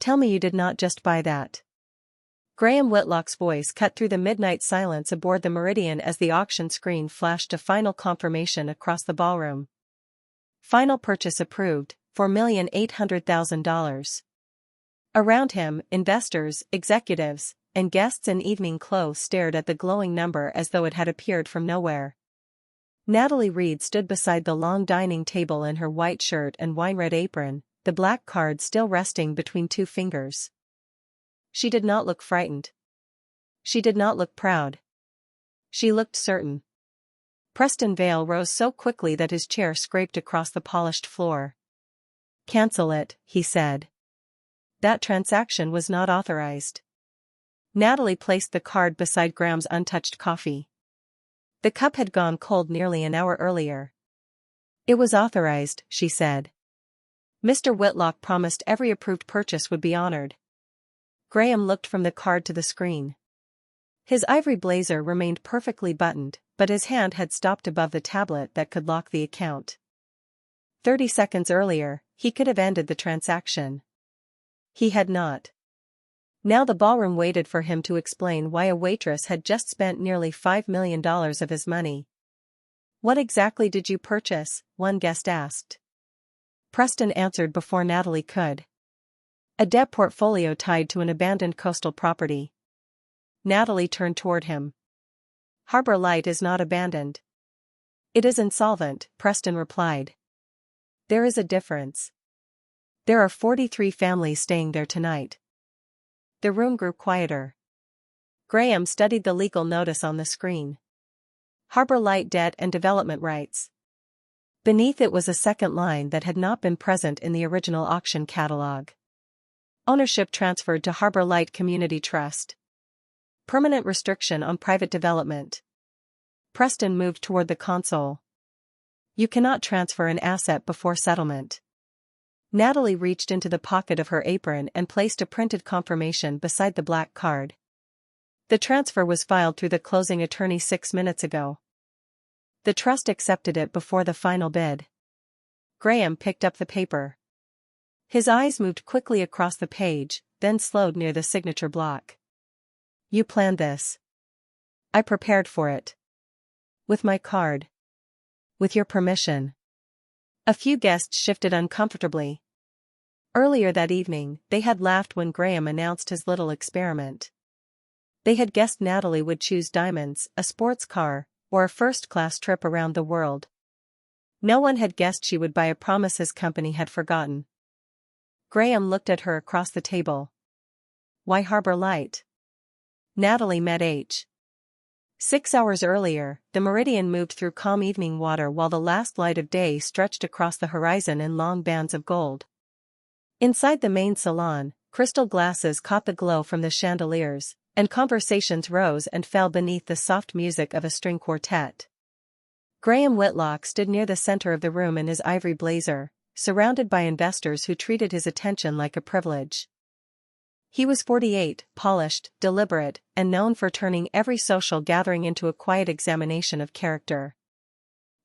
Tell me you did not just buy that. Graham Whitlock's voice cut through the midnight silence aboard the Meridian as the auction screen flashed a final confirmation across the ballroom. Final purchase approved, $4,800,000. Around him, investors, executives, and guests in evening clothes stared at the glowing number as though it had appeared from nowhere. Natalie Reed stood beside the long dining table in her white shirt and wine-red apron, the black card still resting between two fingers. She did not look frightened. She did not look proud. She looked certain. Preston Vale rose so quickly that his chair scraped across the polished floor. "Cancel it," he said. "That transaction was not authorized." Natalie placed the card beside Graham's untouched coffee. The cup had gone cold nearly an hour earlier. "It was authorized," she said. "Mr. Whitlock promised every approved purchase would be honored." Graham looked from the card to the screen. His ivory blazer remained perfectly buttoned, but his hand had stopped above the tablet that could lock the account. 30 seconds earlier, he could have ended the transaction. He had not. Now the ballroom waited for him to explain why a waitress had just spent nearly $5 million of his money. "What exactly did you purchase?" one guest asked. Preston answered before Natalie could. "A debt portfolio tied to an abandoned coastal property." Natalie turned toward him. "Harbor Light is not abandoned. It is insolvent," Preston replied. "There is a difference. There are 43 families staying there tonight." The room grew quieter. Graham studied the legal notice on the screen. Harbor Light Debt and Development Rights. Beneath it was a second line that had not been present in the original auction catalog. Ownership transferred to Harbor Light Community Trust. Permanent restriction on private development. Preston moved toward the console. "You cannot transfer an asset before settlement." Natalie reached into the pocket of her apron and placed a printed confirmation beside the black card. "The transfer was filed through the closing attorney 6 minutes ago. The trust accepted it before the final bid." Graham picked up the paper. His eyes moved quickly across the page, then slowed near the signature block. "You planned this." "I prepared for it. With my card." "With your permission." A few guests shifted uncomfortably. Earlier that evening, they had laughed when Graham announced his little experiment. They had guessed Natalie would choose diamonds, a sports car, or a first-class trip around the world. No one had guessed she would buy a promise his company had forgotten. Graham looked at her across the table. "Why Harbor Light?" Natalie met H. 6 hours earlier, the Meridian moved through calm evening water while the last light of day stretched across the horizon in long bands of gold. Inside the main salon, crystal glasses caught the glow from the chandeliers, and conversations rose and fell beneath the soft music of a string quartet. Graham Whitlock stood near the center of the room in his ivory blazer, surrounded by investors who treated his attention like a privilege. He was 48, polished, deliberate, and known for turning every social gathering into a quiet examination of character.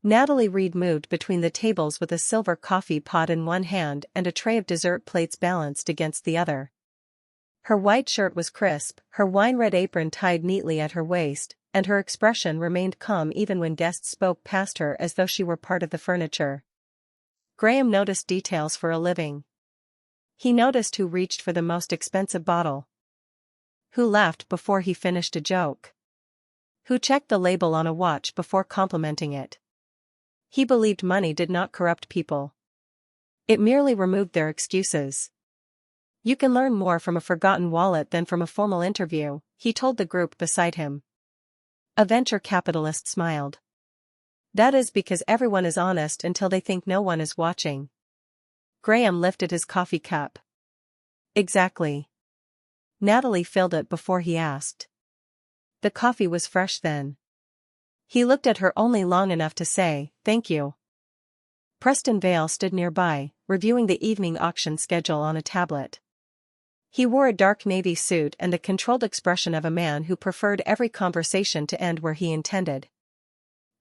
Natalie Reed moved between the tables with a silver coffee pot in one hand and a tray of dessert plates balanced against the other. Her white shirt was crisp, her wine-red apron tied neatly at her waist, and her expression remained calm even when guests spoke past her as though she were part of the furniture. Graham noticed details for a living. He noticed who reached for the most expensive bottle. Who laughed before he finished a joke. Who checked the label on a watch before complimenting it. He believed money did not corrupt people. It merely removed their excuses. "You can learn more from a forgotten wallet than from a formal interview," he told the group beside him. A venture capitalist smiled. "That is because everyone is honest until they think no one is watching." Graham lifted his coffee cup. "Exactly." Natalie filled it before he asked. The coffee was fresh then. He looked at her only long enough to say, "Thank you." Preston Vale stood nearby, reviewing the evening auction schedule on a tablet. He wore a dark navy suit and the controlled expression of a man who preferred every conversation to end where he intended.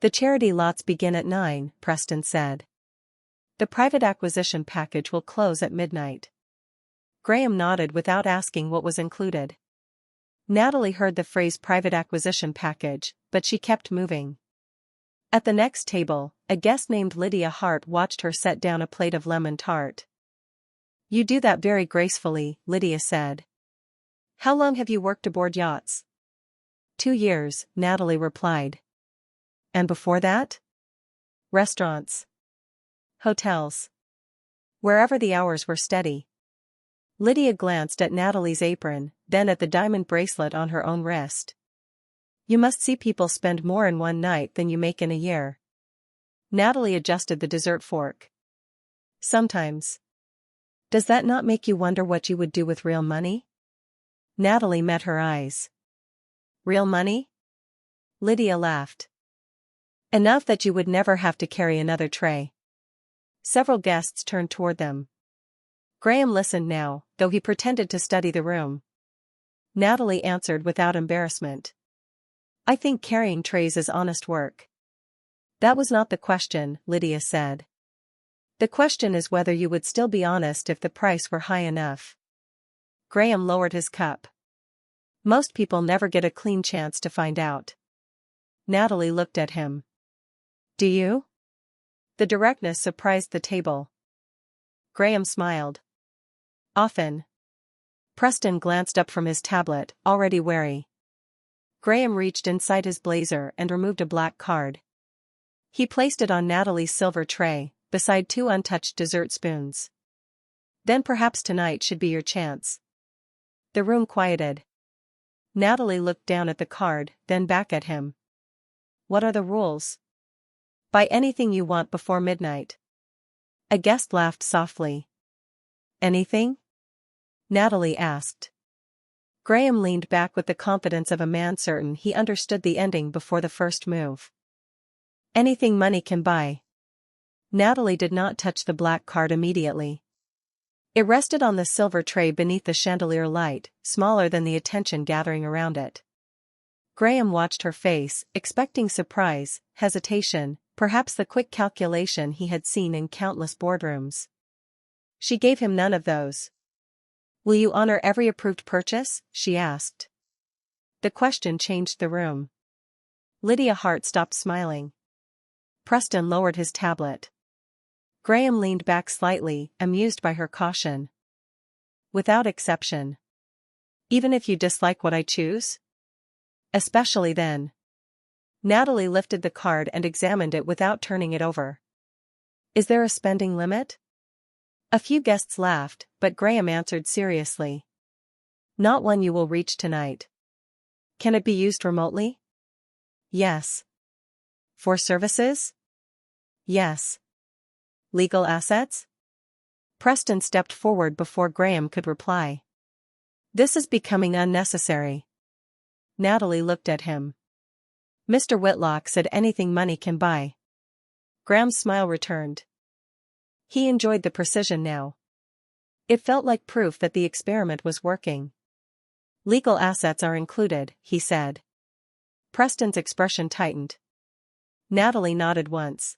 "The charity lots begin at 9, Preston said. The private acquisition package will close at midnight." Graham nodded without asking what was included. Natalie heard the phrase private acquisition package, but she kept moving. At the next table, a guest named Lydia Hart watched her set down a plate of lemon tart. "You do that very gracefully," Lydia said. "How long have you worked aboard yachts?" 2 years, Natalie replied. "And before that?" "Restaurants. Hotels. Wherever the hours were steady." Lydia glanced at Natalie's apron, then at the diamond bracelet on her own wrist. "You must see people spend more in one night than you make in a year." Natalie adjusted the dessert fork. "Sometimes. Does that not make you wonder what you would do with real money?" Natalie met her eyes. "Real money?" Lydia laughed. "Enough that you would never have to carry another tray." Several guests turned toward them. Graham listened now, though he pretended to study the room. Natalie answered without embarrassment. "I think carrying trays is honest work." "That was not the question," Lydia said. "The question is whether you would still be honest if the price were high enough." Graham lowered his cup. "Most people never get a clean chance to find out." Natalie looked at him. "Do you?" The directness surprised the table. Graham smiled. "Often." Preston glanced up from his tablet, already wary. Graham reached inside his blazer and removed a black card. He placed it on Natalie's silver tray, beside 2 untouched dessert spoons. "Then perhaps tonight should be your chance." The room quieted. Natalie looked down at the card, then back at him. "What are the rules?" "Buy anything you want before midnight." A guest laughed softly. "Anything?" Natalie asked. Graham leaned back with the confidence of a man certain he understood the ending before the first move. "Anything money can buy." Natalie did not touch the black card immediately. It rested on the silver tray beneath the chandelier light, smaller than the attention gathering around it. Graham watched her face, expecting surprise, hesitation, perhaps the quick calculation he had seen in countless boardrooms. She gave him none of those. "Will you honor every approved purchase?" she asked. The question changed the room. Lydia Hart stopped smiling. Preston lowered his tablet. Graham leaned back slightly, amused by her caution. "Without exception. Even if you dislike what I choose?" "Especially then." Natalie lifted the card and examined it without turning it over. "Is there a spending limit?" A few guests laughed, but Graham answered seriously. "Not one you will reach tonight." "Can it be used remotely?" "Yes." "For services?" "Yes." "Legal assets?" Preston stepped forward before Graham could reply. "This is becoming unnecessary." Natalie looked at him. "Mr. Whitlock said anything money can buy." Graham's smile returned. He enjoyed the precision now. It felt like proof that the experiment was working. "Legal assets are included," he said. Preston's expression tightened. Natalie nodded once.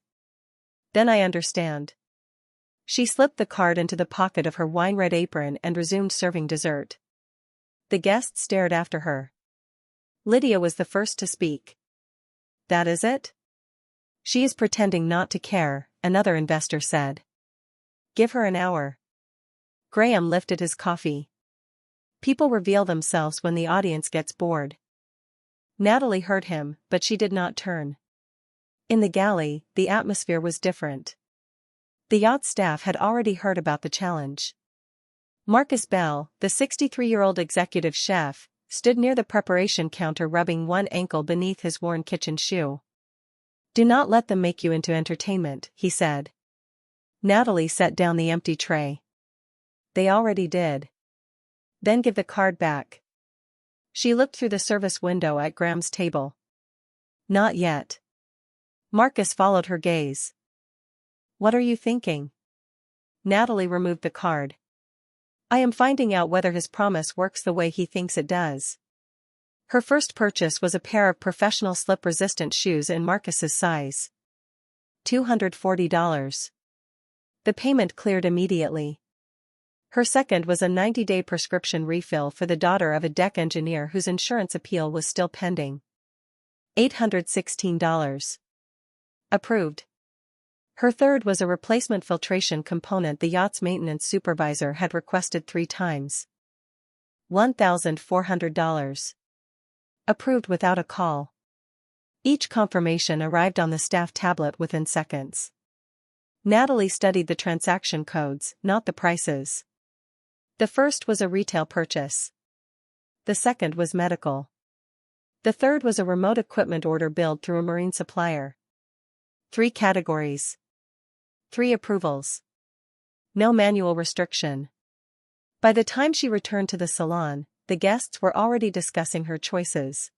"Then I understand." She slipped the card into the pocket of her wine-red apron and resumed serving dessert. The guests stared after her. Lydia was the first to speak. "That is it?" "She is pretending not to care," another investor said. "Give her an hour." Graham lifted his coffee. "People reveal themselves when the audience gets bored." Natalie heard him, but she did not turn. In the galley, the atmosphere was different. The yacht staff had already heard about the challenge. Marcus Bell, the 63-year-old executive chef, stood near the preparation counter rubbing one ankle beneath his worn kitchen shoe. "Do not let them make you into entertainment," he said. Natalie set down the empty tray. "They already did." "Then give the card back." She looked through the service window at Graham's table. "Not yet." Marcus followed her gaze. "What are you thinking?" Natalie removed the card. "I am finding out whether his promise works the way he thinks it does." Her first purchase was a pair of professional slip-resistant shoes in Marcus's size. $240. The payment cleared immediately. Her second was a 90-day prescription refill for the daughter of a deck engineer whose insurance appeal was still pending. $816. Approved. Her third was a replacement filtration component the yacht's maintenance supervisor had requested 3 times. $1,400. Approved without a call. Each confirmation arrived on the staff tablet within seconds. Natalie studied the transaction codes, not the prices. The first was a retail purchase. The second was medical. The third was a remote equipment order billed through a marine supplier. 3 categories. 3 approvals. No manual restriction. By the time she returned to the salon, the guests were already discussing her choices.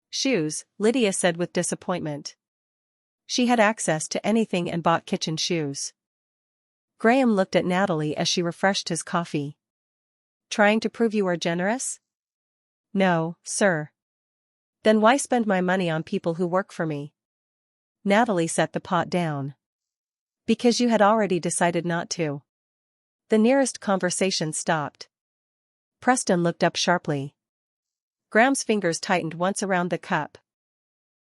Shoes, Lydia said with disappointment. She had access to anything and bought kitchen shoes. Graham looked at Natalie as she refreshed his coffee. Trying to prove you are generous? No, sir. Then why spend my money on people who work for me? Natalie set the pot down. Because you had already decided not to. The nearest conversation stopped. Preston looked up sharply. Graham's fingers tightened once around the cup.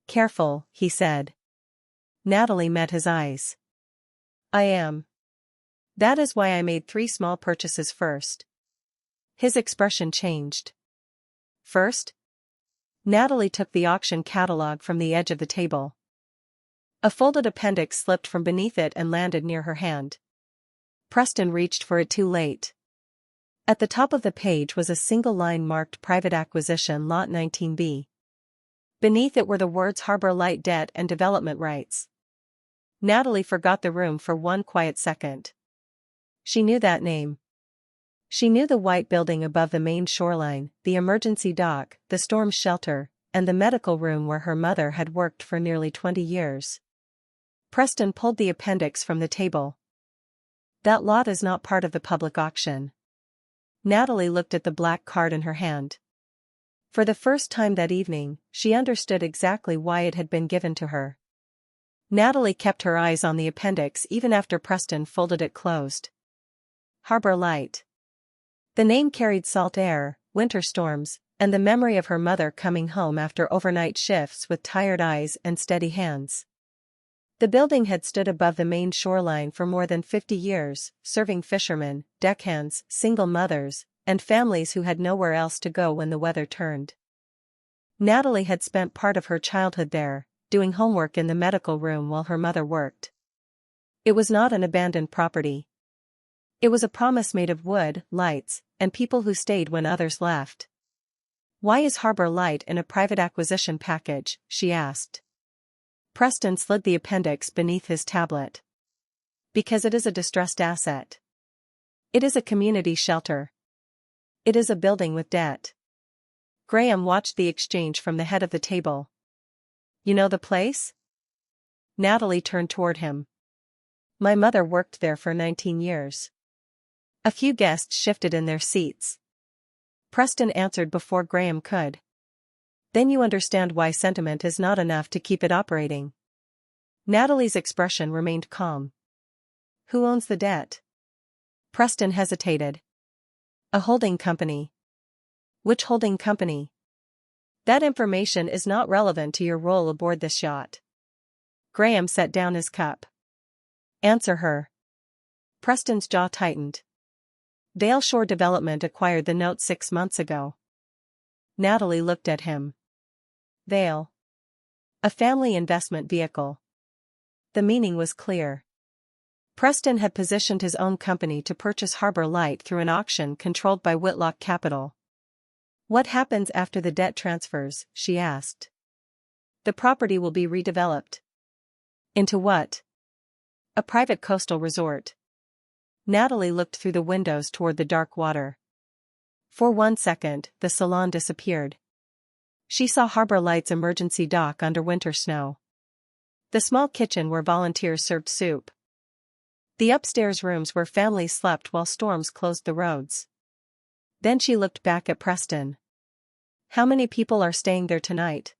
Careful, he said. Natalie met his eyes. I am. That is why I made 3 small purchases first. His expression changed. First? Natalie took the auction catalog from the edge of the table. A folded appendix slipped from beneath it and landed near her hand. Preston reached for it too late. At the top of the page was a single line marked Private Acquisition Lot 19B. Beneath it were the words Harbor Light Debt and Development Rights. Natalie forgot the room for one quiet second. She knew that name. She knew the white building above the main shoreline, the emergency dock, the storm shelter, and the medical room where her mother had worked for nearly 20 years. Preston pulled the appendix from the table. That lot is not part of the public auction. Natalie looked at the black card in her hand. For the first time that evening, she understood exactly why it had been given to her. Natalie kept her eyes on the appendix even after Preston folded it closed. Harbor Light. The name carried salt air, winter storms, and the memory of her mother coming home after overnight shifts with tired eyes and steady hands. The building had stood above the main shoreline for more than 50 years, serving fishermen, deckhands, single mothers, and families who had nowhere else to go when the weather turned. Natalie had spent part of her childhood there, doing homework in the medical room while her mother worked. It was not an abandoned property. It was a promise made of wood, lights, and people who stayed when others left. Why is Harbor Light in a private acquisition package? She asked. Preston slid the appendix beneath his tablet. Because it is a distressed asset. It is a community shelter. It is a building with debt. Graham watched the exchange from the head of the table. You know the place? Natalie turned toward him. My mother worked there for 19 years. A few guests shifted in their seats. Preston answered before Graham could. Then you understand why sentiment is not enough to keep it operating. Natalie's expression remained calm. Who owns the debt? Preston hesitated. A holding company. Which holding company? That information is not relevant to your role aboard this yacht. Graham set down his cup. Answer her. Preston's jaw tightened. Dale Shore Development acquired the note 6 months ago. Natalie looked at him. Vale. A family investment vehicle. The meaning was clear. Preston had positioned his own company to purchase Harbor Light through an auction controlled by Whitlock Capital. What happens after the debt transfers? She asked. The property will be redeveloped. Into what? A private coastal resort. Natalie looked through the windows toward the dark water. For 1 second, the salon disappeared. She saw Harbor Light's emergency dock under winter snow. The small kitchen where volunteers served soup. The upstairs rooms where families slept while storms closed the roads. Then she looked back at Preston. How many people are staying there tonight?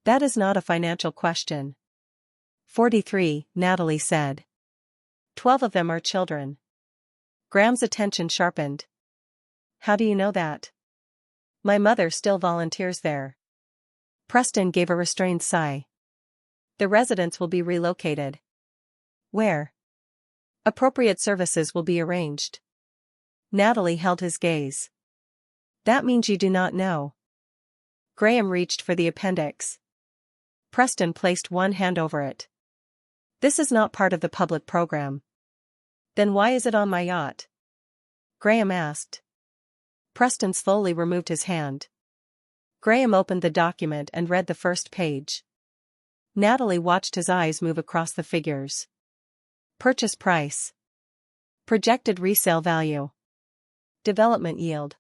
That is not a financial question. 43, Natalie said. 12 of them are children. Graham's attention sharpened. How do you know that? My mother still volunteers there. Preston gave a restrained sigh. The residents will be relocated. Where? Appropriate services will be arranged. Natalie held his gaze. That means you do not know. Graham reached for the appendix. Preston placed one hand over it. This is not part of the public program. Then why is it on my yacht? Graham asked. Preston slowly removed his hand. Graham opened the document and read the first page. Natalie watched his eyes move across the figures. Purchase price. Projected resale value. Development yield.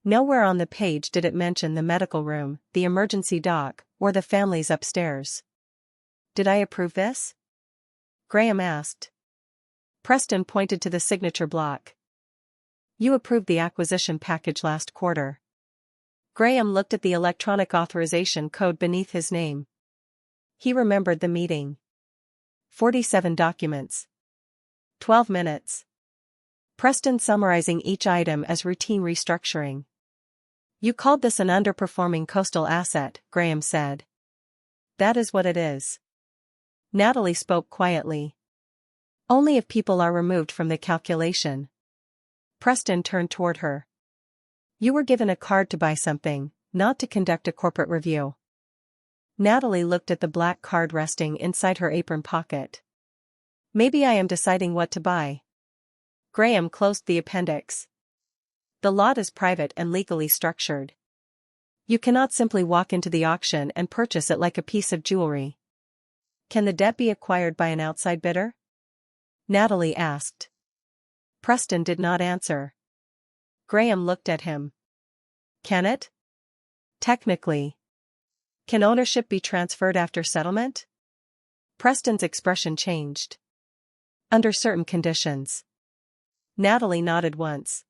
Nowhere on the page did it mention the medical room, the emergency dock, or the families upstairs. Did I approve this? Graham asked. Preston pointed to the signature block. You approved the acquisition package last quarter. Graham looked at the electronic authorization code beneath his name. He remembered the meeting. 47 documents. 12 minutes. Preston summarizing each item as routine restructuring. You called this an underperforming coastal asset, Graham said. That is what it is. Natalie spoke quietly. Only if people are removed from the calculation. Preston turned toward her. You were given a card to buy something, not to conduct a corporate review. Natalie looked at the black card resting inside her apron pocket. Maybe I am deciding what to buy. Graham closed the appendix. The lot is private and legally structured. You cannot simply walk into the auction and purchase it like a piece of jewelry. Can the debt be acquired by an outside bidder? Natalie asked. Preston did not answer. Graham looked at him. Can it? Technically. Can ownership be transferred after settlement? Preston's expression changed. Under certain conditions. Natalie nodded once.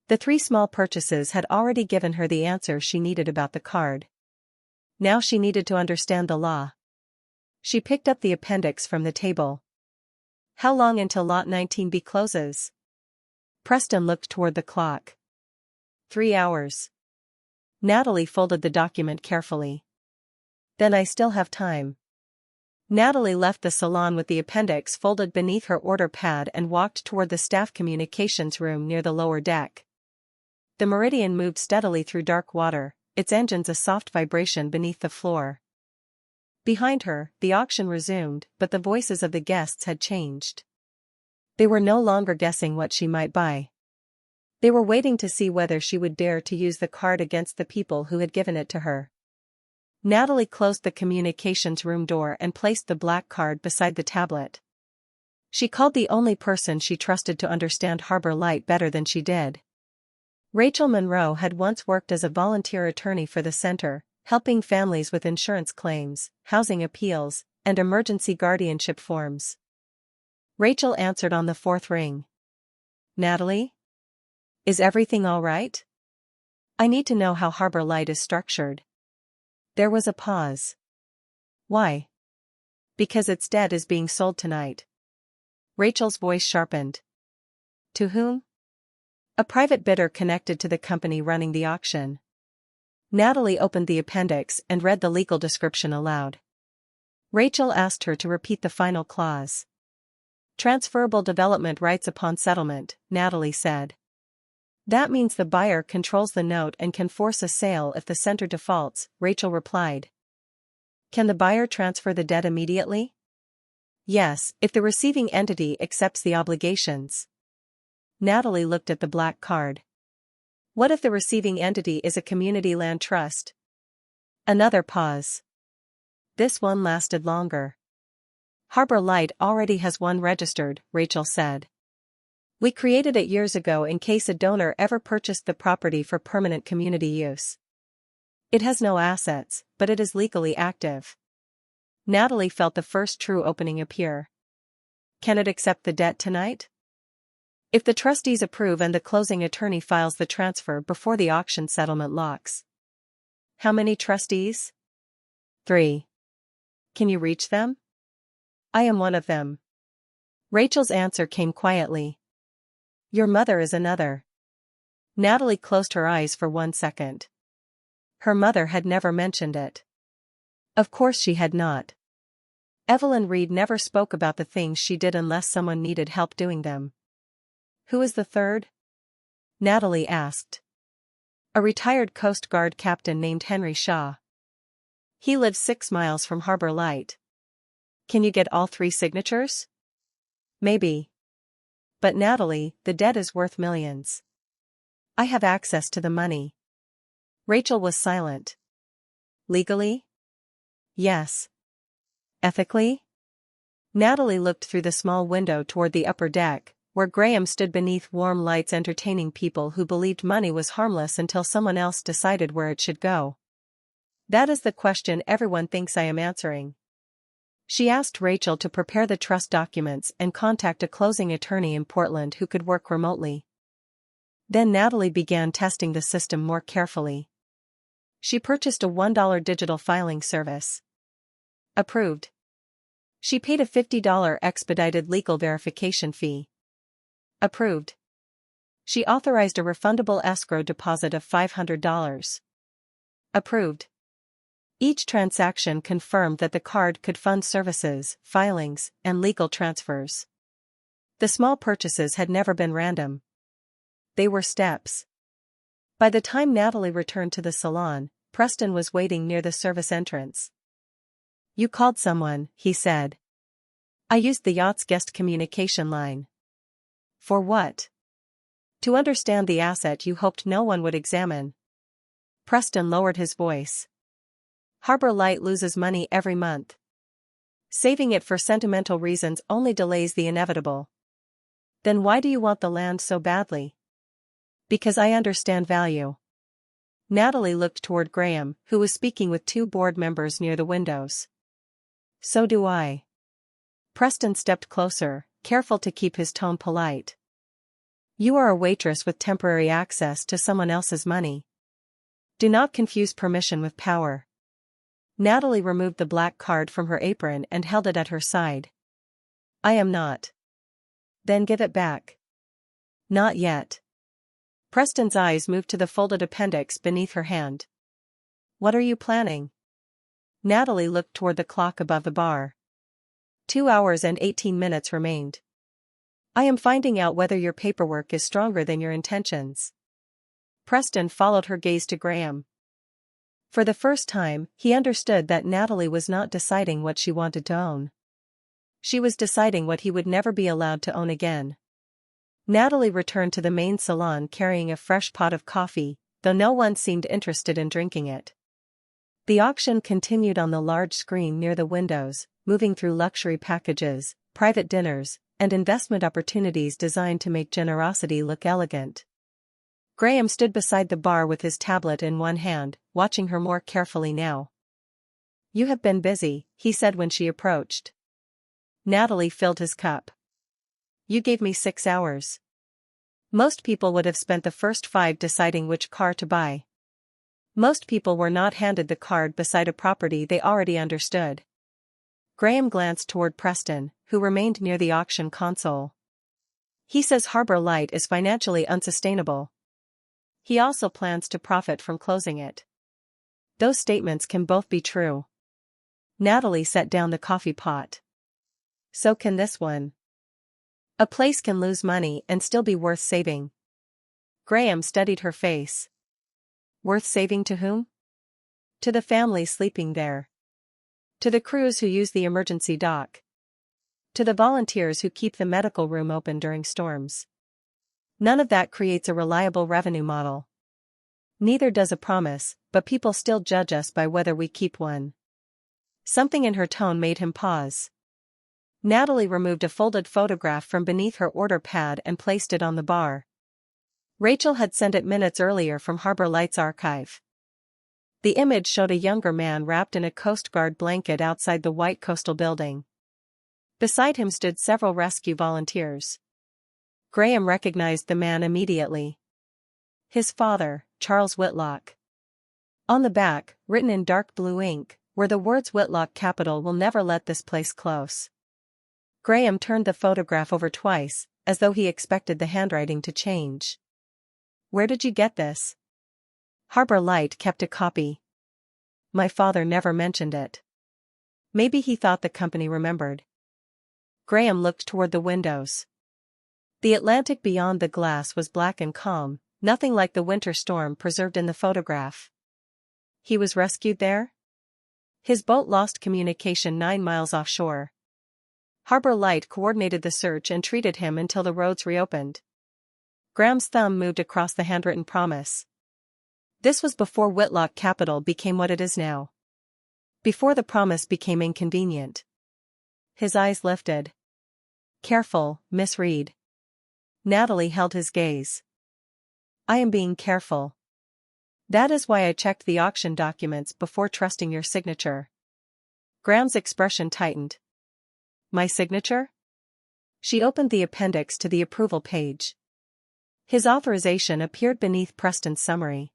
The 3 small purchases had already given her the answer she needed about the card. Now she needed to understand the law. She picked up the appendix from the table. How long until Lot 19B closes? Preston looked toward the clock. 3 hours. Natalie folded the document carefully. Then I still have time. Natalie left the salon with the appendix folded beneath her order pad and walked toward the staff communications room near the lower deck. The Meridian moved steadily through dark water, its engines a soft vibration beneath the floor. Behind her, the auction resumed, but the voices of the guests had changed. They were no longer guessing what she might buy. They were waiting to see whether she would dare to use the card against the people who had given it to her. Natalie closed the communications room door and placed the black card beside the tablet. She called the only person she trusted to understand Harbor Light better than she did. Rachel Monroe had once worked as a volunteer attorney for the center, helping families with insurance claims, housing appeals, and emergency guardianship forms. Rachel answered on the 4th ring. Natalie? Is everything all right? I need to know how Harbor Light is structured. There was a pause. Why? Because its debt is being sold tonight. Rachel's voice sharpened. To whom? A private bidder connected to the company running the auction. Natalie opened the appendix and read the legal description aloud. Rachel asked her to repeat the final clause. Transferable development rights upon settlement, Natalie said. That means the buyer controls the note and can force a sale if the center defaults, Rachel replied. Can the buyer transfer the debt immediately? Yes, if the receiving entity accepts the obligations. Natalie looked at the black card. What if the receiving entity is a community land trust? Another pause. This one lasted longer. Harbor Light already has one registered, Rachel said. We created it years ago in case a donor ever purchased the property for permanent community use. It has no assets, but it is legally active. Natalie felt the first true opening appear. Can it accept the debt tonight? If the trustees approve and the closing attorney files the transfer before the auction settlement locks. How many trustees? 3. Can you reach them? I am one of them. Rachel's answer came quietly. Your mother is another. Natalie closed her eyes for 1 second. Her mother had never mentioned it. Of course she had not. Evelyn Reed never spoke about the things she did unless someone needed help doing them. Who is the third? Natalie asked. A retired Coast Guard captain named Henry Shaw. He lives 6 miles from Harbor Light. Can you get all 3 signatures? Maybe. But Natalie, the debt is worth millions. I have access to the money. Rachel was silent. Legally? Yes. Ethically? Natalie looked through the small window toward the upper deck, where Graham stood beneath warm lights entertaining people who believed money was harmless until someone else decided where it should go. That is the question everyone thinks I am answering. She asked Rachel to prepare the trust documents and contact a closing attorney in Portland who could work remotely. Then Natalie began testing the system more carefully. She purchased a $1 digital filing service. Approved. She paid a $50 expedited legal verification fee. Approved. She authorized a refundable escrow deposit of $500. Approved. Each transaction confirmed that the card could fund services, filings, and legal transfers. The small purchases had never been random. They were steps. By the time Natalie returned to the salon, Preston was waiting near the service entrance. You called someone, he said. I used the Yacht's guest communication line. For what? To understand the asset you hoped no one would examine. Preston lowered his voice. Harbor Light loses money every month. Saving it for sentimental reasons only delays the inevitable. Then why do you want the land so badly? Because I understand value. Natalie looked toward Graham, who was speaking with 2 board members near the windows. So do I. Preston stepped closer, careful to keep his tone polite. You are a waitress with temporary access to someone else's money. Do not confuse permission with power. Natalie removed the black card from her apron and held it at her side. I am not. Then give it back. Not yet. Preston's eyes moved to the folded appendix beneath her hand. What are you planning? Natalie looked toward the clock above the bar. 2 hours and 18 minutes remained. I am finding out whether your paperwork is stronger than your intentions. Preston followed her gaze to Graham. For the first time, he understood that Natalie was not deciding what she wanted to own. She was deciding what he would never be allowed to own again. Natalie returned to the main salon carrying a fresh pot of coffee, though no one seemed interested in drinking it. The auction continued on the large screen near the windows, moving through luxury packages, private dinners, and investment opportunities designed to make generosity look elegant. Graham stood beside the bar with his tablet in one hand, watching her more carefully now. You have been busy, he said when she approached. Natalie filled his cup. You gave me 6 hours. Most people would have spent the first 5 deciding which car to buy. Most people were not handed the card beside a property they already understood. Graham glanced toward Preston, who remained near the auction console. He says Harbor Light is financially unsustainable. He also plans to profit from closing it. Those statements can both be true. Natalie set down the coffee pot. So can this one. A place can lose money and still be worth saving. Graham studied her face. Worth saving to whom? To the families sleeping there. To the crews who use the emergency dock. To the volunteers who keep the medical room open during storms. None of that creates a reliable revenue model. Neither does a promise, but people still judge us by whether we keep one. Something in her tone made him pause. Natalie removed a folded photograph from beneath her order pad and placed it on the bar. Rachel had sent it minutes earlier from Harbor Light's archive. The image showed a younger man wrapped in a Coast Guard blanket outside the white coastal building. Beside him stood several rescue volunteers. Graham recognized the man immediately. His father, Charles Whitlock. On the back, written in dark blue ink, were the words Whitlock Capital will never let this place close. Graham turned the photograph over twice, as though he expected the handwriting to change. Where did you get this? Harbor Light kept a copy. My father never mentioned it. Maybe he thought the company remembered. Graham looked toward the windows. The Atlantic beyond the glass was black and calm, nothing like the winter storm preserved in the photograph. He was rescued there? His boat lost communication 9 miles offshore. Harbor Light coordinated the search and treated him until the roads reopened. Graham's thumb moved across the handwritten promise. This was before Whitlock Capital became what it is now. Before the promise became inconvenient. His eyes lifted. Careful, Miss Reed. Natalie held his gaze. I am being careful. That is why I checked the auction documents before trusting your signature. Graham's expression tightened. My signature? She opened the appendix to the approval page. His authorization appeared beneath Preston's summary.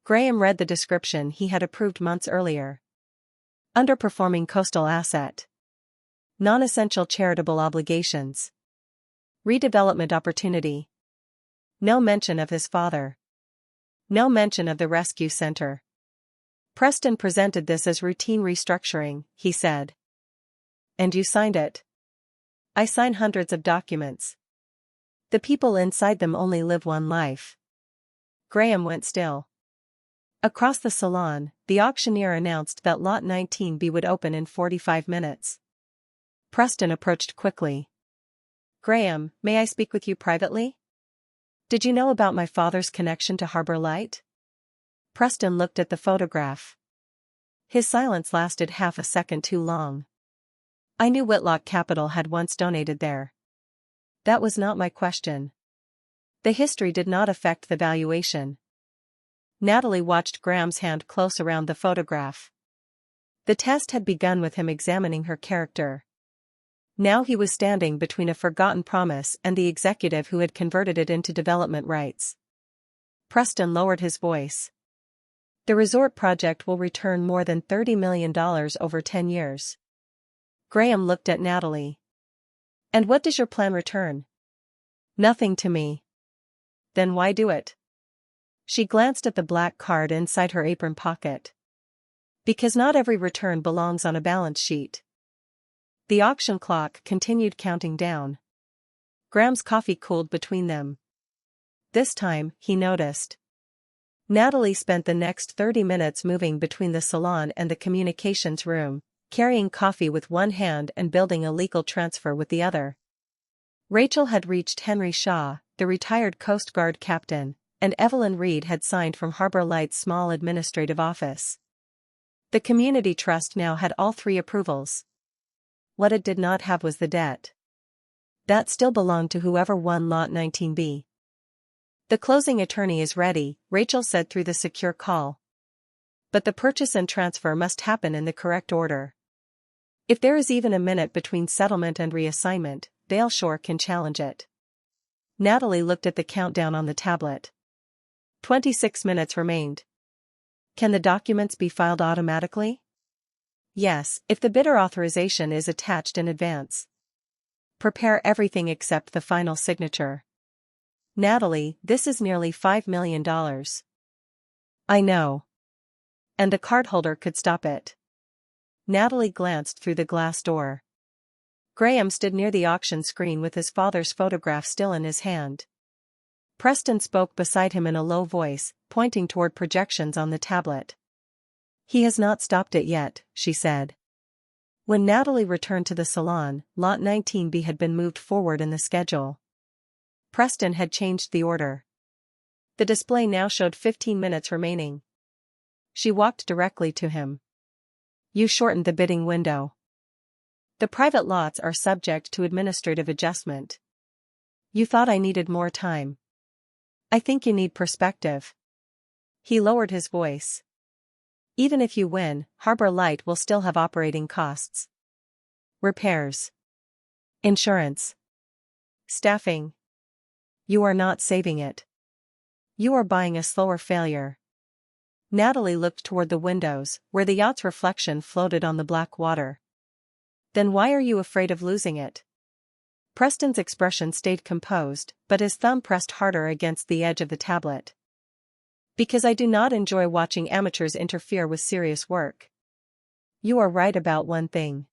Graham read the description he had approved months earlier. Underperforming coastal asset. Non-essential charitable obligations. Redevelopment opportunity. No mention of his father. No mention of the rescue center. Preston presented this as routine restructuring, he said. And you signed it? I sign hundreds of documents. The people inside them only live one life. Graham went still. Across the salon, the auctioneer announced that Lot 19B would open in 45 minutes. Preston approached quickly. Graham, may I speak with you privately? Did you know about my father's connection to Harbor Light? Preston looked at the photograph. His silence lasted half a second too long. I knew Whitlock Capital had once donated there. That was not my question. The history did not affect the valuation. Natalie watched Graham's hand close around the photograph. The test had begun with him examining her character. Now he was standing between a forgotten promise and the executive who had converted it into development rights. Preston lowered his voice. The resort project will return more than $30 million over 10 years. Graham looked at Natalie. And what does your plan return? Nothing to me. Then why do it? She glanced at the black card inside her apron pocket. Because not every return belongs on a balance sheet. The auction clock continued counting down. Graham's coffee cooled between them. This time, he noticed. Natalie spent the next 30 minutes moving between the salon and the communications room, carrying coffee with one hand and building a legal transfer with the other. Rachel had reached Henry Shaw, the retired Coast Guard captain, and Evelyn Reed had signed from Harbor Light's small administrative office. The community trust now had all 3 approvals. What it did not have was the debt. That still belonged to whoever won Lot 19B. The closing attorney is ready, Rachel said through the secure call. But the purchase and transfer must happen in the correct order. If there is even a minute between settlement and reassignment, Baleshore can challenge it. Natalie looked at the countdown on the tablet. 26 minutes remained. Can the documents be filed automatically? Yes, if the bidder authorization is attached in advance. Prepare everything except the final signature. Natalie, this is nearly $5 million. I know. And the cardholder could stop it. Natalie glanced through the glass door. Graham stood near the auction screen with his father's photograph still in his hand. Preston spoke beside him in a low voice, pointing toward projections on the tablet. He has not stopped it yet, she said. When Natalie returned to the salon, Lot 19B had been moved forward in the schedule. Preston had changed the order. The display now showed 15 minutes remaining. She walked directly to him. You shortened the bidding window. The private lots are subject to administrative adjustment. You thought I needed more time. I think you need perspective. He lowered his voice. Even if you win, Harbor Light will still have operating costs. Repairs. Insurance. Staffing. You are not saving it. You are buying a slower failure. Natalie looked toward the windows, where the yacht's reflection floated on the black water. Then why are you afraid of losing it? Preston's expression stayed composed, but his thumb pressed harder against the edge of the tablet. Because I do not enjoy watching amateurs interfere with serious work. You are right about one thing.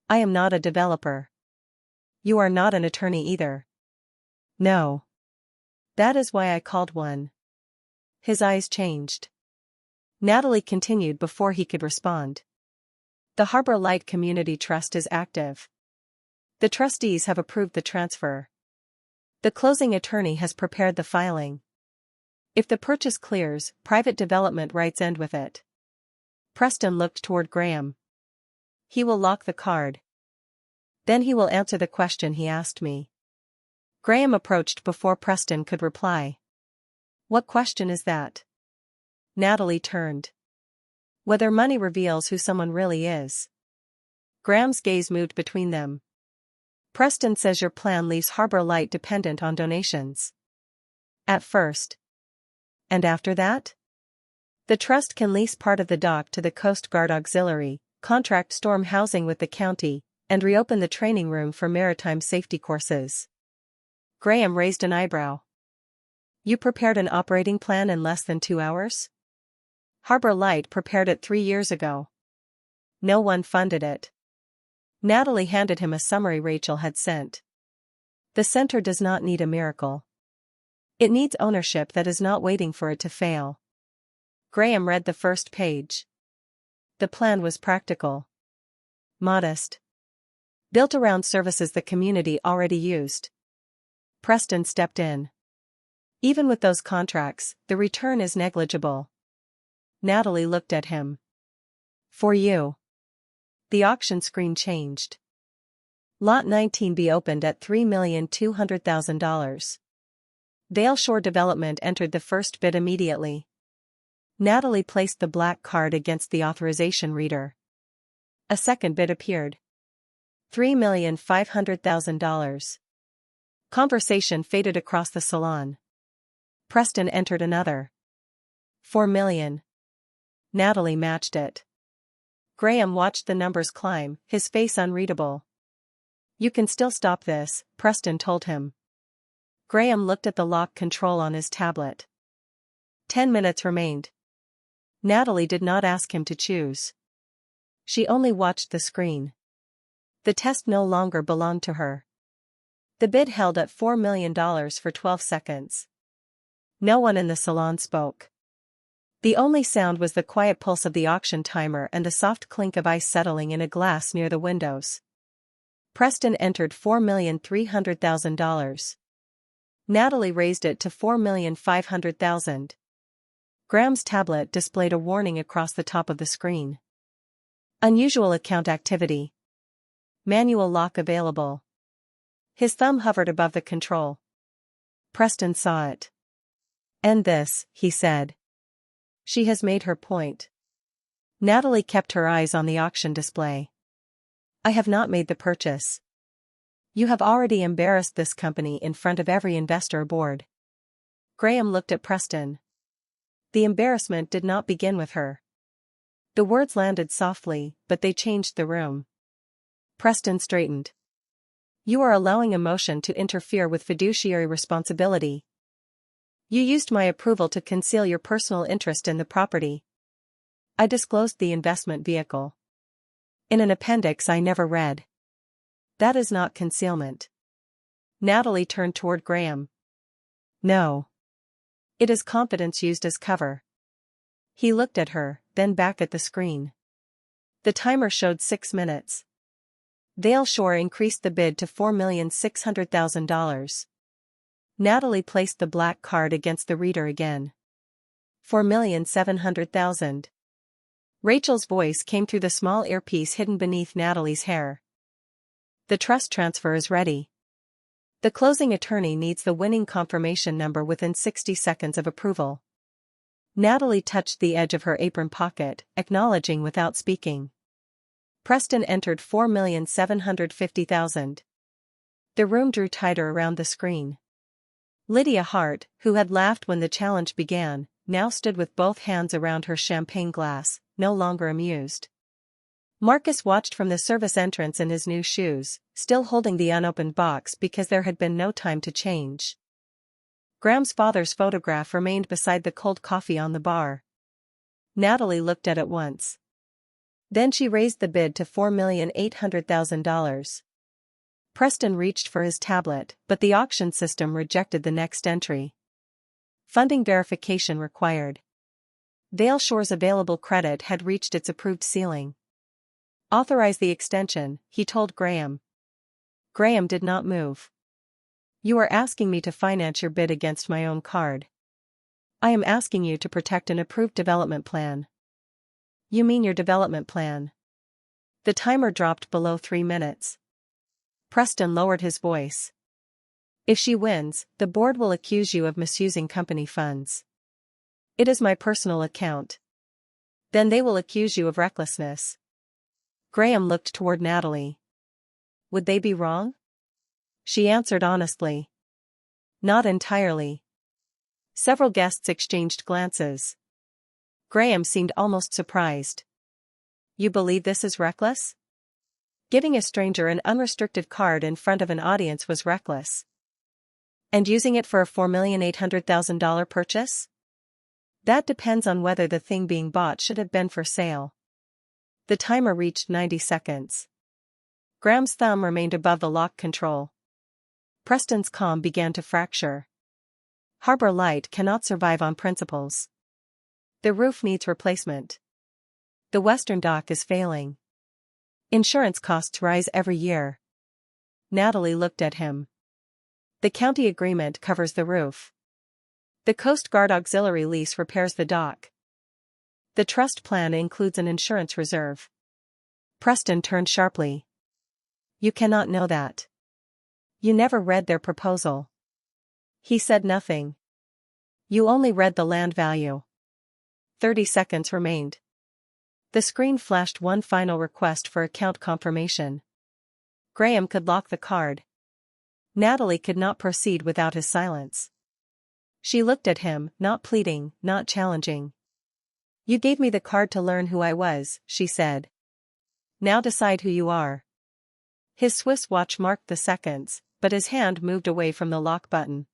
I am not a developer. You are not an attorney either. No. That is why I called one. His eyes changed. Natalie continued before he could respond. The Harbor Light Community Trust is active. The trustees have approved the transfer. The closing attorney has prepared the filing. If the purchase clears, private development rights end with it. Preston looked toward Graham. He will lock the card. Then he will answer the question he asked me. Graham approached before Preston could reply. What question is that? Natalie turned. Whether money reveals who someone really is. Graham's gaze moved between them. Preston says your plan leaves Harbor Light dependent on donations. At first. And after that? The trust can lease part of the dock to the Coast Guard Auxiliary, contract storm housing with the county, and reopen the training room for maritime safety courses. Graham raised an eyebrow. You prepared an operating plan in less than 2 hours? Harbor Light prepared it 3 years ago. No one funded it. Natalie handed him a summary Rachel had sent. The center does not need a miracle. It needs ownership that is not waiting for it to fail. Graham read the first page. The plan was practical. Modest. Built around services the community already used. Preston stepped in. Even with those contracts, the return is negligible. Natalie looked at him. For you. The auction screen changed. Lot 19B opened at $3,200,000. Dale Shore Development entered the first bid immediately. Natalie placed the black card against the authorization reader. A second bid appeared. $3,500,000. Conversation faded across the salon. Preston entered another. $4 million. Natalie matched it. Graham watched the numbers climb, his face unreadable. You can still stop this, Preston told him. Graham looked at the lock control on his tablet. 10 minutes remained. Natalie did not ask him to choose. She only watched the screen. The test no longer belonged to her. The bid held at $4 million for 12 seconds. No one in the salon spoke. The only sound was the quiet pulse of the auction timer and the soft clink of ice settling in a glass near the windows. Preston entered $4,300,000. Natalie raised it to $4,500,000. Graham's tablet displayed a warning across the top of the screen. Unusual account activity. Manual lock available. His thumb hovered above the control. Preston saw it. End this, he said. She has made her point. Natalie kept her eyes on the auction display. I have not made the purchase. You have already embarrassed this company in front of every investor aboard. Graham looked at Preston. The embarrassment did not begin with her. The words landed softly, but they changed the room. Preston straightened. You are allowing emotion to interfere with fiduciary responsibility. You used my approval to conceal your personal interest in the property. I disclosed the investment vehicle. In an appendix I never read. That is not concealment. Natalie turned toward Graham. No. It is confidence used as cover. He looked at her, then back at the screen. The timer showed 6 minutes. Dale Shore increased the bid to $4,600,000. Natalie placed the black card against the reader again. $4,700,000. Rachel's voice came through the small earpiece hidden beneath Natalie's hair. The trust transfer is ready. The closing attorney needs the winning confirmation number within 60 seconds of approval. Natalie touched the edge of her apron pocket, acknowledging without speaking. Preston entered $4,750,000. The room drew tighter around the screen. Lydia Hart, who had laughed when the challenge began, now stood with both hands around her champagne glass, no longer amused. Marcus watched from the service entrance in his new shoes, still holding the unopened box because there had been no time to change. Graham's father's photograph remained beside the cold coffee on the bar. Natalie looked at it once. Then she raised the bid to $4,800,000. Preston reached for his tablet, but the auction system rejected the next entry. Funding verification required. Vale Shore's available credit had reached its approved ceiling. Authorize the extension, he told Graham. Graham did not move. You are asking me to finance your bid against my own card. I am asking you to protect an approved development plan. You mean your development plan? The timer dropped below 3 minutes. Preston lowered his voice. If she wins, the board will accuse you of misusing company funds. It is my personal account. Then they will accuse you of recklessness. Graham looked toward Natalie. Would they be wrong? She answered honestly. Not entirely. Several guests exchanged glances. Graham seemed almost surprised. You believe this is reckless? Giving a stranger an unrestricted card in front of an audience was reckless. And using it for a $4,800,000 purchase? That depends on whether the thing being bought should have been for sale. The timer reached 90 seconds. Graham's thumb remained above the lock control. Preston's calm began to fracture. Harbor Light cannot survive on principles. The roof needs replacement. The western dock is failing. Insurance costs rise every year. Natalie looked at him. The county agreement covers the roof. The Coast Guard auxiliary lease repairs the dock. The trust plan includes an insurance reserve. Preston turned sharply. You cannot know that. You never read their proposal. He said nothing. You only read the land value. 30 seconds remained. The screen flashed one final request for account confirmation. Graham could lock the card. Natalie could not proceed without his silence. She looked at him, not pleading, not challenging. You gave me the card to learn who I was, she said. Now decide who you are. His Swiss watch marked the seconds, but his hand moved away from the lock button.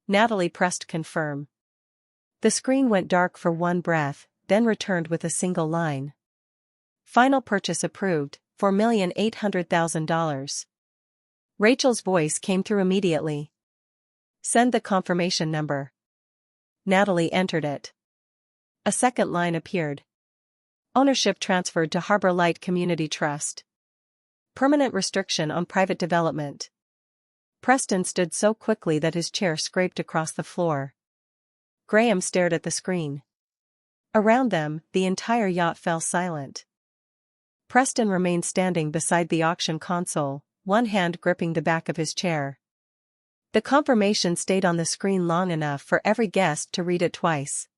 Natalie pressed confirm. The screen went dark for one breath, then returned with a single line. Final purchase approved, $4,800,000. Rachel's voice came through immediately. Send the confirmation number. Natalie entered it. A second line appeared. Ownership transferred to Harbor Light Community Trust. Permanent restriction on private development. Preston stood so quickly that his chair scraped across the floor. Graham stared at the screen. Around them, the entire yacht fell silent. Preston remained standing beside the auction console, one hand gripping the back of his chair. The confirmation stayed on the screen long enough for every guest to read it twice.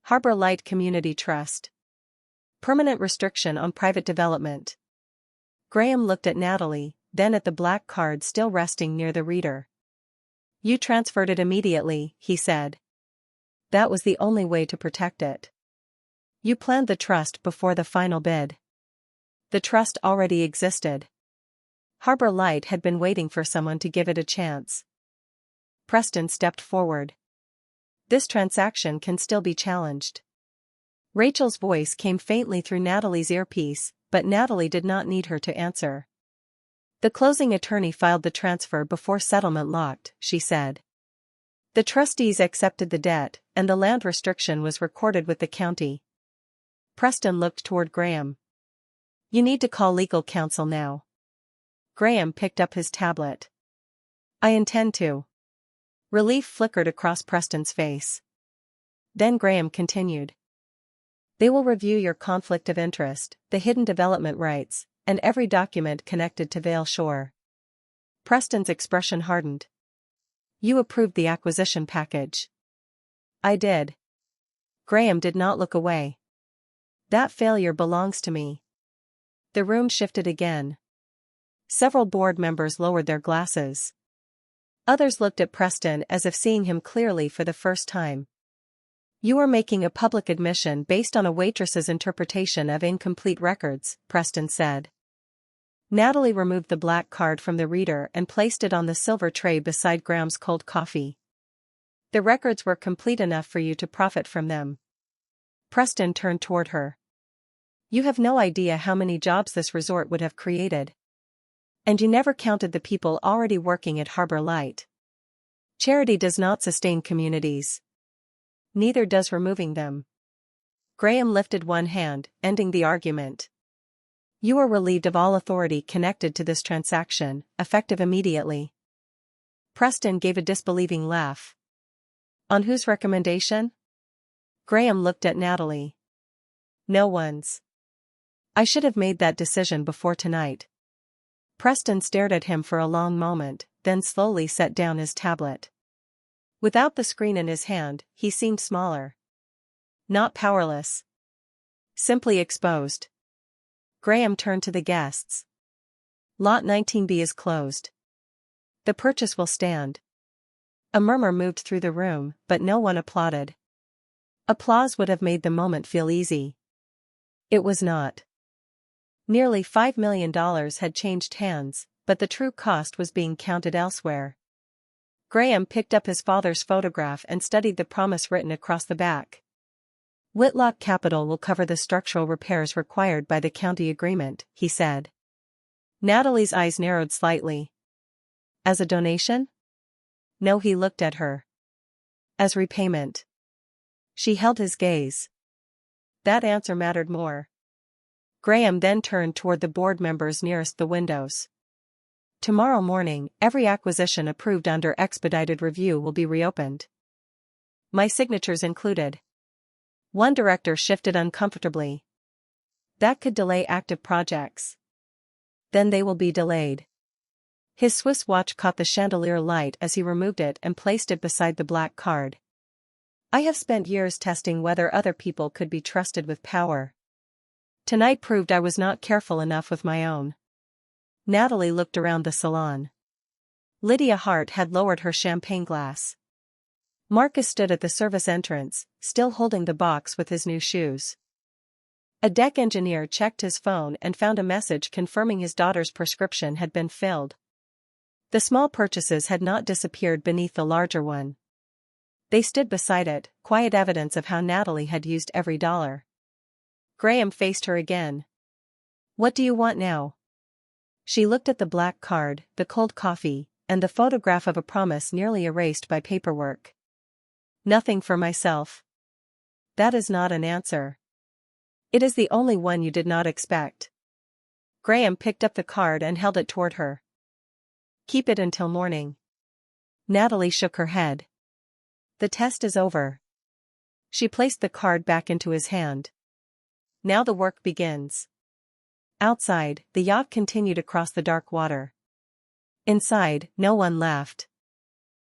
Harbor Light Community Trust. Permanent restriction on private development. Graham looked at Natalie, then at the black card still resting near the reader. You transferred it immediately, he said. That was the only way to protect it. You planned the trust before the final bid. The trust already existed. Harbor Light had been waiting for someone to give it a chance. Preston stepped forward. This transaction can still be challenged. Rachel's voice came faintly through Natalie's earpiece, but Natalie did not need her to answer. The closing attorney filed the transfer before settlement locked, she said. The trustees accepted the debt, and the land restriction was recorded with the county. Preston looked toward Graham. You need to call legal counsel now. Graham picked up his tablet. I intend to. Relief flickered across Preston's face. Then Graham continued. They will review your conflict of interest, the hidden development rights, and every document connected to Vale Shore. Preston's expression hardened. You approved the acquisition package. I did. Graham did not look away. That failure belongs to me. The room shifted again. Several board members lowered their glasses. Others looked at Preston as if seeing him clearly for the first time. You are making a public admission based on a waitress's interpretation of incomplete records, Preston said. Natalie removed the black card from the reader and placed it on the silver tray beside Graham's cold coffee. The records were complete enough for you to profit from them. Preston turned toward her. You have no idea how many jobs this resort would have created. And you never counted the people already working at Harbor Light. Charity does not sustain communities. Neither does removing them. Graham lifted one hand, ending the argument. You are relieved of all authority connected to this transaction, effective immediately. Preston gave a disbelieving laugh. On whose recommendation? Graham looked at Natalie. No one's. I should have made that decision before tonight. Preston stared at him for a long moment, then slowly set down his tablet. Without the screen in his hand, he seemed smaller. Not powerless. Simply exposed. Graham turned to the guests. Lot 19B is closed. The purchase will stand. A murmur moved through the room, but no one applauded. Applause would have made the moment feel easy. It was not. Nearly $5 million had changed hands, but the true cost was being counted elsewhere. Graham picked up his father's photograph and studied the promise written across the back. Whitlock Capital will cover the structural repairs required by the county agreement, he said. Natalie's eyes narrowed slightly. As a donation? No, he looked at her. As repayment. She held his gaze. That answer mattered more. Graham then turned toward the board members nearest the windows. Tomorrow morning, every acquisition approved under expedited review will be reopened. My signatures included. One director shifted uncomfortably. That could delay active projects. Then they will be delayed. His Swiss watch caught the chandelier light as he removed it and placed it beside the black card. I have spent years testing whether other people could be trusted with power. Tonight proved I was not careful enough with my own. Natalie looked around the salon. Lydia Hart had lowered her champagne glass. Marcus stood at the service entrance, still holding the box with his new shoes. A deck engineer checked his phone and found a message confirming his daughter's prescription had been filled. The small purchases had not disappeared beneath the larger one. They stood beside it, quiet evidence of how Natalie had used every dollar. Graham faced her again. What do you want now? She looked at the black card, the cold coffee, and the photograph of a promise nearly erased by paperwork. Nothing for myself. That is not an answer. It is the only one you did not expect. Graham picked up the card and held it toward her. Keep it until morning. Natalie shook her head. The test is over. She placed the card back into his hand. Now the work begins. Outside, the yacht continued across the dark water. Inside, no one laughed.